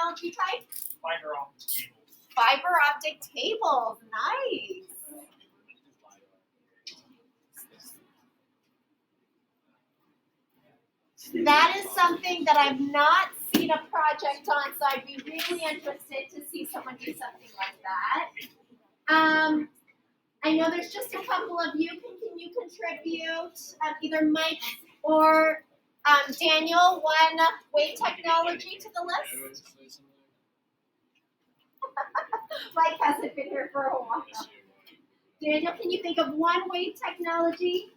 technology type? Fiber optic cables. Fiber optic cables. Nice. That is something that I've not seen a project on, so I'd be really interested to see someone do something like that. I know there's just a couple of you. Can you contribute? Either Mike or Daniel, one wave technology to the list? Mike hasn't been here for a while. Daniel, can you think of one wave technology?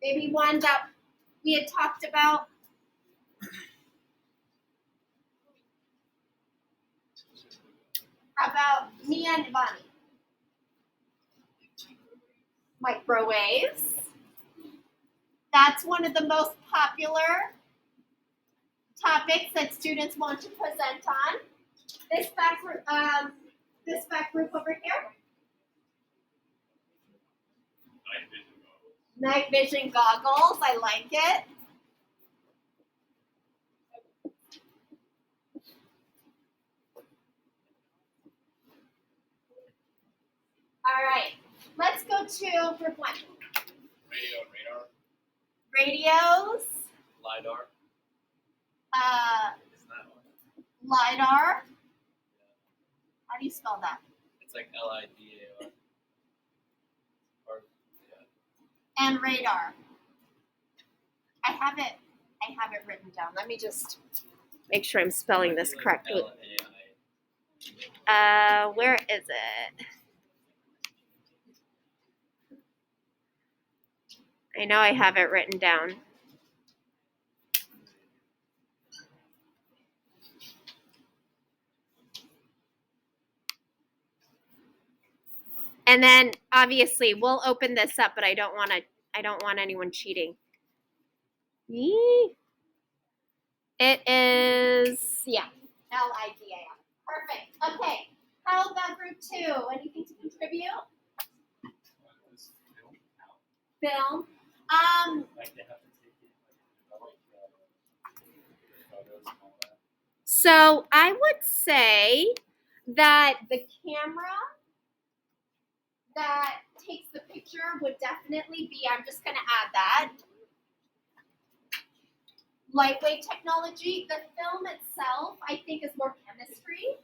Maybe one that we had talked about? How about Mia and Bonnie? Microwaves. That's one of the most popular topics that students want to present on. This back group over here. Night vision goggles. I like it. All right. Let's go to group one. Radio and radar. Radios. LiDAR. Isn't that one? LiDAR. How do you spell that? It's like LIDAR. And radar. I have it written down. Let me just make sure I'm spelling this correctly. Where is it? I know I have it written down. And then obviously we'll open this up, but I don't want anyone cheating. Yee. It is, yeah, LIDAR. Perfect. Okay. How about group two? Anything to contribute? Film. So I would say that the camera that takes the picture would definitely be, I'm just going to add that. Lightweight technology. The film itself, I think, is more chemistry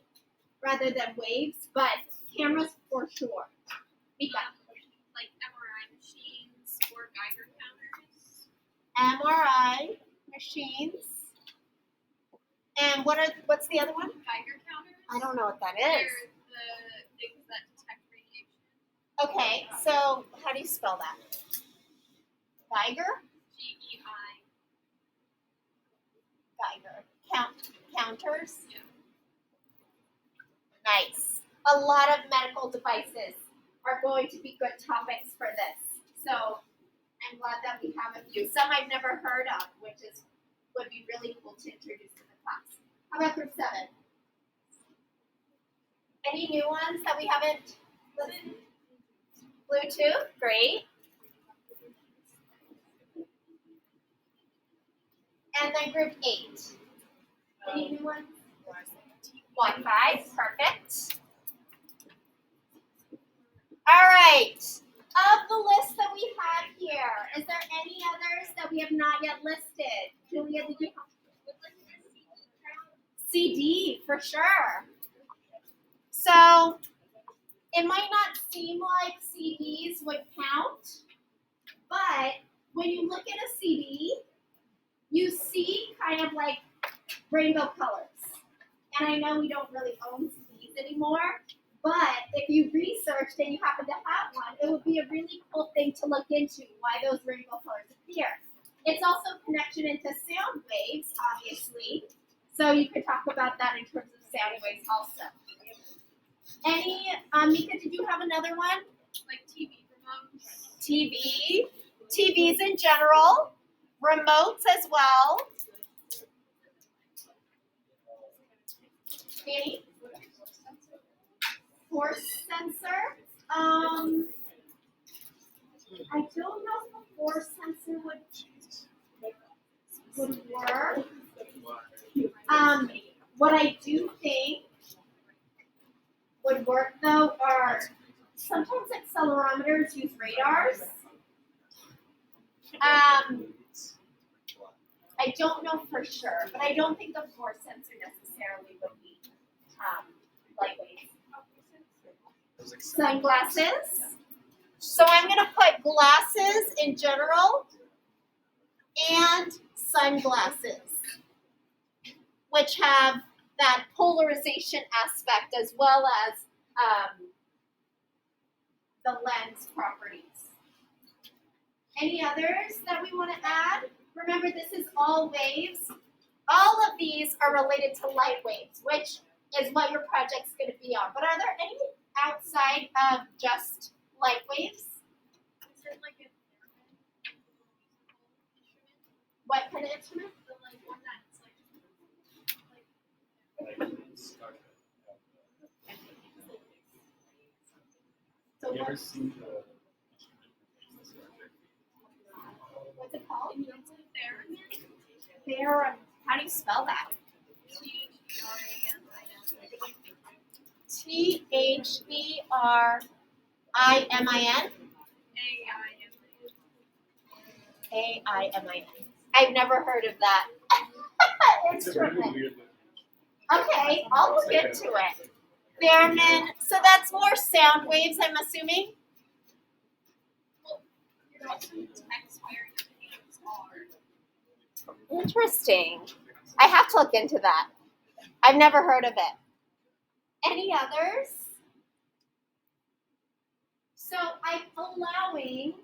rather than waves, but cameras for sure. Like MRI machines or Geiger counters. MRI machines. And what's the other one? Geiger counters. I don't know what that is. They're the things that detect radiation. Okay, so how do you spell that? Geiger? GEI. Geiger. Counters? Yeah. Nice. A lot of medical devices are going to be good topics for this. So I'm glad that we have a few. Some I've never heard of, which would be really cool to introduce to the class. How about group 7? Any new ones that we haven't listened? Bluetooth, great. And then group 8. Any new ones? Wi-Fi, perfect. All right. Of the list that we have here, is there any others that we have not yet listed? Julia, did you have? CD, for sure. So it might not seem like CDs would count, but when you look at a CD, you see kind of like rainbow colors. And I know we don't really own CDs anymore, but if you researched and you happen to have one, it would be a really cool thing to look into why those rainbow colors appear. It's also a connection into sound waves, obviously. So you could talk about that in terms of sound waves also. Any, Mika, did you have another one? Like TV remotes. TVs in general, remotes as well. Danny? Force sensor. I don't know if a force sensor would work. What I do think would work though are sometimes accelerometers use radars. I don't know for sure, but I don't think the force sensor necessarily would be lightweight. Sunglasses. So I'm gonna put glasses in general and sunglasses, which have that polarization aspect as well as the lens properties. Any others that we want to add? Remember, this is all waves. All of these are related to light waves, which is what your project's going to be on. But are there any outside of just light waves? Is there like a instrument? What kind of instrument? The like one that's So Have you ever what, seen the what's it called? it's a theremin. Theremin. How do you spell that? THERIMIN. AIMIN. I've never heard of that instrument. Okay, I'll look into it. Theremin. So that's more sound waves, I'm assuming. You're also text where your hands are. Interesting. I have to look into that. I've never heard of it. Any others? So I'm allowing,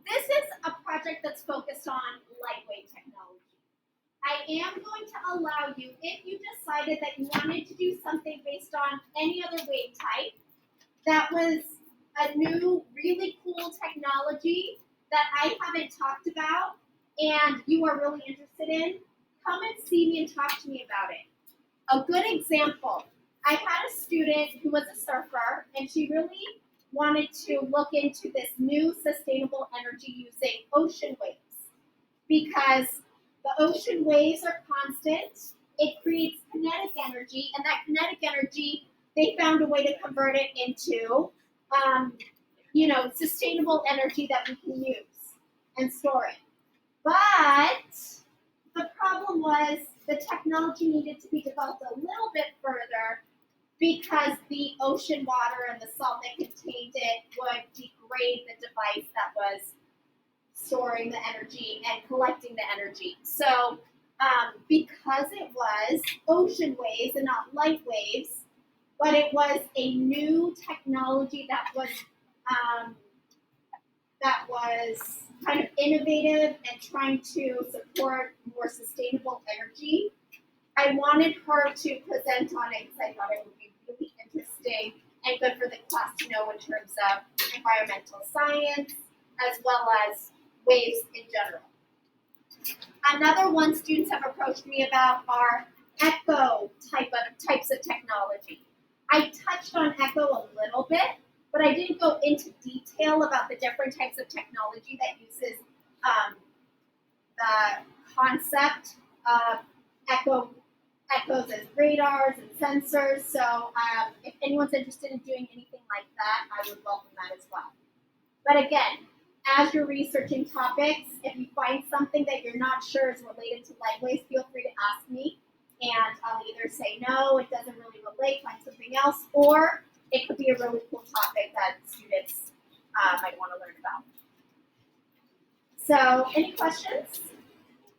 this is a project that's focused on lightweight technology. I am going to allow you, if you decided that you wanted to do something based on any other wave type, that was a new, really cool technology that I haven't talked about and you are really interested in, come and see me and talk to me about it. A good example, I had a student who was a surfer and she really wanted to look into this new sustainable energy using ocean waves because the ocean waves are constant. It creates kinetic energy, and that kinetic energy, they found a way to convert it into, sustainable energy that we can use and store it. But the problem was the technology needed to be developed a little bit further because the ocean water and the salt that contained it would degrade the device that was storing the energy and collecting the energy. So because it was ocean waves and not light waves, but it was a new technology that was kind of innovative and trying to support more sustainable energy, I wanted her to present on it because I thought it would be really interesting and good for the class to know in terms of environmental science as well as waves in general. Another one students have approached me about are echo types of technology. I touched on echo a little bit, but I didn't go into detail about the different types of technology that uses the concept of echoes as radars and sensors. So if anyone's interested in doing anything like that, I would welcome that as well. But again, as you're researching topics, if you find something that you're not sure is related to light waves, feel free to ask me. And I'll either say, no, it doesn't really relate, find something else, or it could be a really cool topic that students might want to learn about. So, any questions?